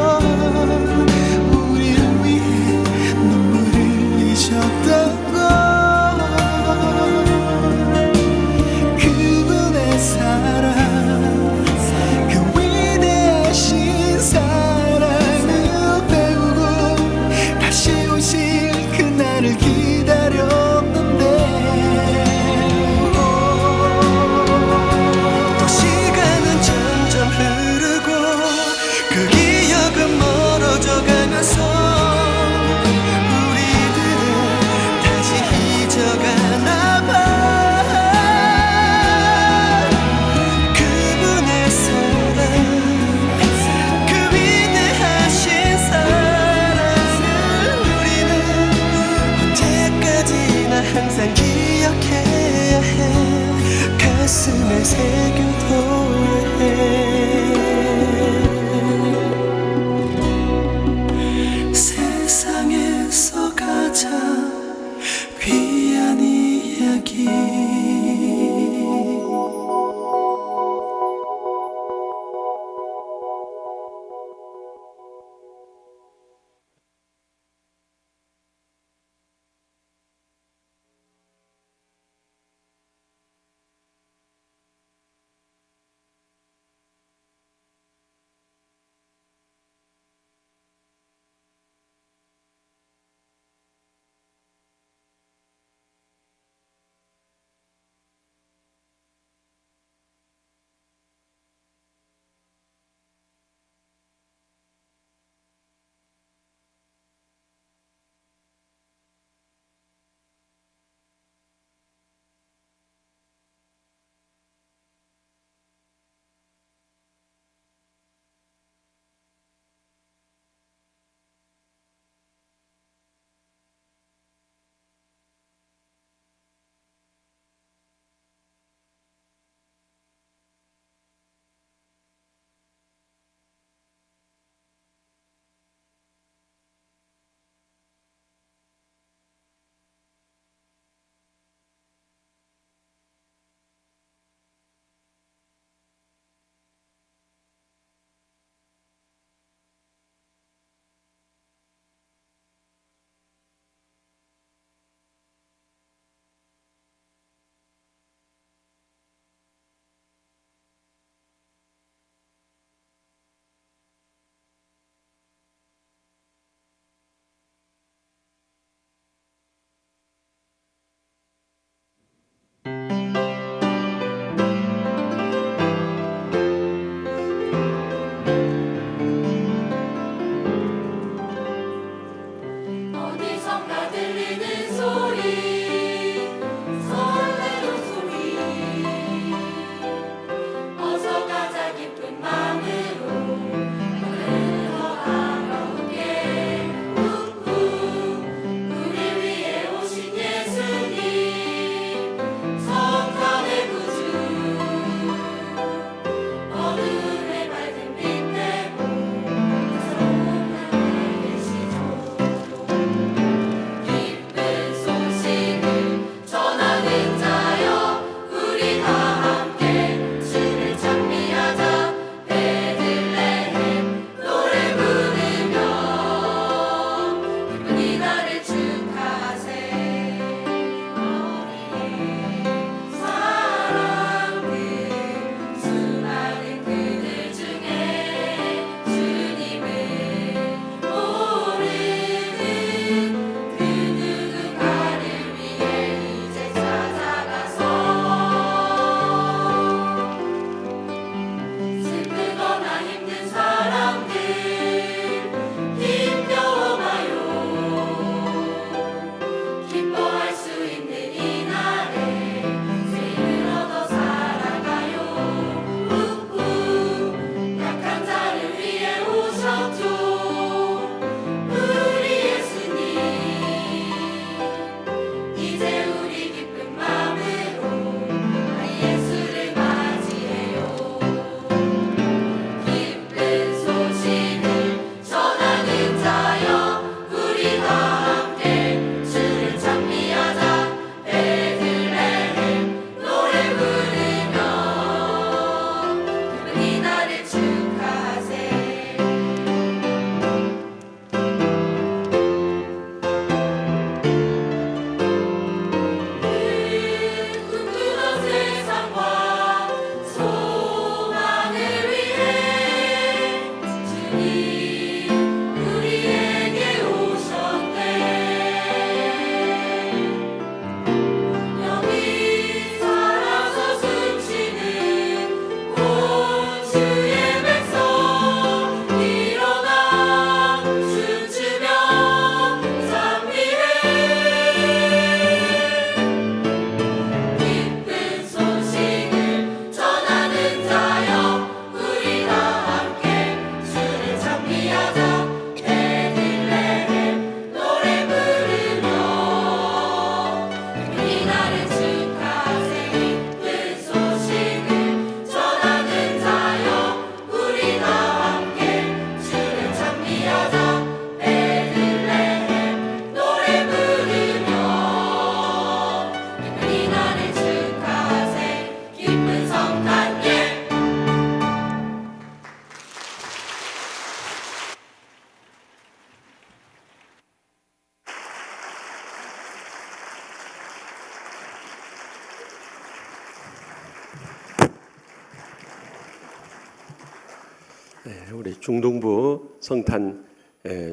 우리 중동부 성탄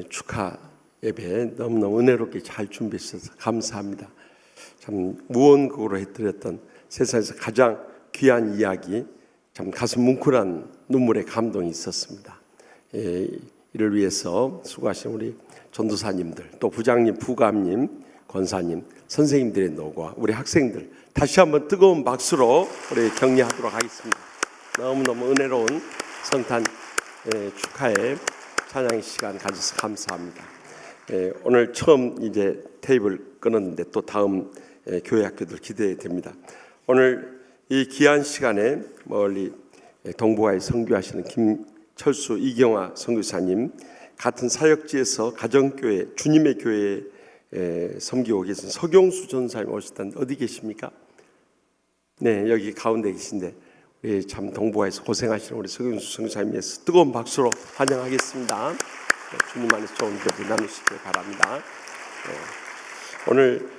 축하 예배 너무너무 은혜롭게 잘 준비해주셔서 감사합니다. 참 무언국으로 해드렸던 세상에서 가장 귀한 이야기, 참 가슴 뭉클한 눈물의 감동이 있었습니다. 이를 위해서 수고하신 우리 전도사님들, 또 부장님, 부감님, 권사님, 선생님들의 노고와 우리 학생들 다시 한번 뜨거운 박수로 우리 격려하도록 하겠습니다. 너무너무 은혜로운 성탄 축하의 찬양 시간 가져서 감사합니다. 오늘 처음 이제 테이블 끊었는데 또 다음 교회 학교들 기대됩니다. 오늘 이 귀한 시간에 멀리 동부가에 선교하시는 김철수 이경화 선교사님, 같은 사역지에서 가정교회 주님의 교회에 섬기고 계신 서경수 전사님 오셨다는데 어디 계십니까? 네, 여기 가운데 계신데 우리 참 동부가에서 고생하시는 우리 서경수 선교사님에서 뜨거운 박수로 환영하겠습니다. 주님 안에서 좋은 교회 나누시길 바랍니다. 오늘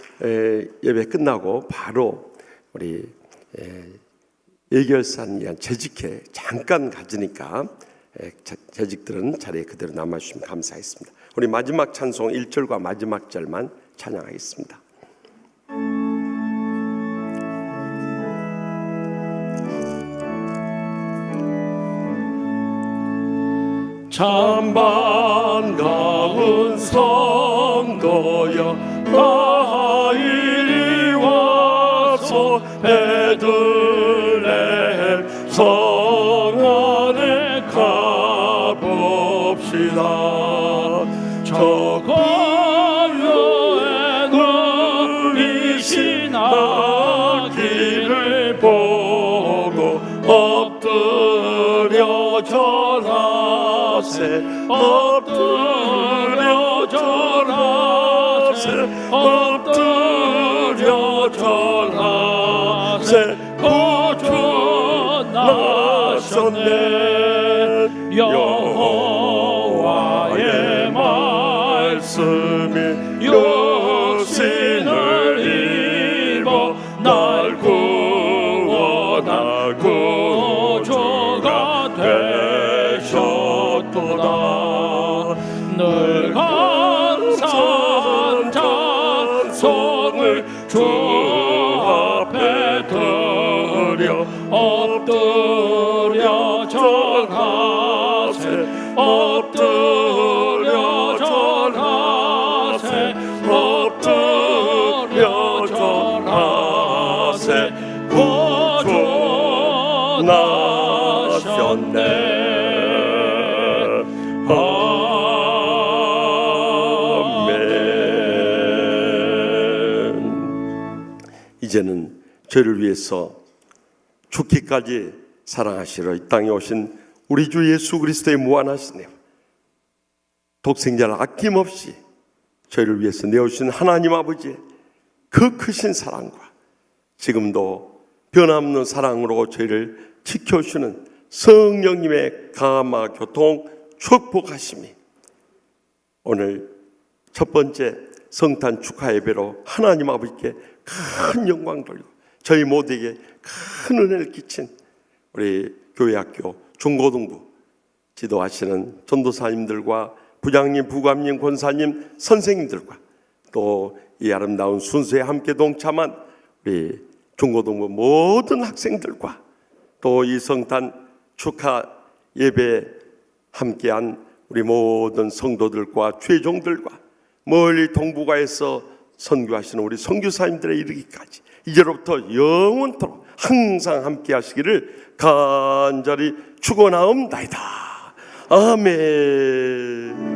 예배 끝나고 바로 우리 예결산 위한 재직회 잠깐 가지니까 재직들은 자리에 그대로 남아주시면 감사하겠습니다. 우리 마지막 찬송 1절과 마지막 절만 찬양하겠습니다. 참 반가운 성도여 다 이리 와서 베들레헴 성 안에 가봅시다. 저 광야에 누이신 아기를 보고 엎드려 절하세 엎드려 절하세 엎드려 절하세 구주 나셨네. 여호와의 말씀이 육신을 입어 날 구원하고 구주가 되셨도다. 늘 감사한 찬송을 주 앞에 드려 엎드려 절하세 엎드려 절하세 엎드려 절하세 구주 나셨네. 이제는 저를 위해서 죽기까지 사랑하시러 이 땅에 오신 우리 주 예수 그리스도의 무한하신 애, 독생자를 아낌없이 저희를 위해서 내어주신 하나님 아버지의 그 크신 사랑과 지금도 변함없는 사랑으로 저희를 지켜주시는 성령님의 강함과 교통 축복하심이 오늘 첫 번째 성탄 축하 예배로 하나님 아버지께 큰 영광 돌리고 저희 모두에게 큰 은혜를 끼친 우리 교회학교 중고등부 지도하시는 전도사님들과 부장님, 부감님, 권사님, 선생님들과 또 이 아름다운 순서에 함께 동참한 우리 중고등부 모든 학생들과 또 이 성탄 축하 예배에 함께한 우리 모든 성도들과 죄종들과 멀리 동북아에서 선교하시는 우리 선교사님들에 이르기까지 이제로부터 영원토록 항상 함께 하시기를 간절히 축원하옵나이다. 아멘.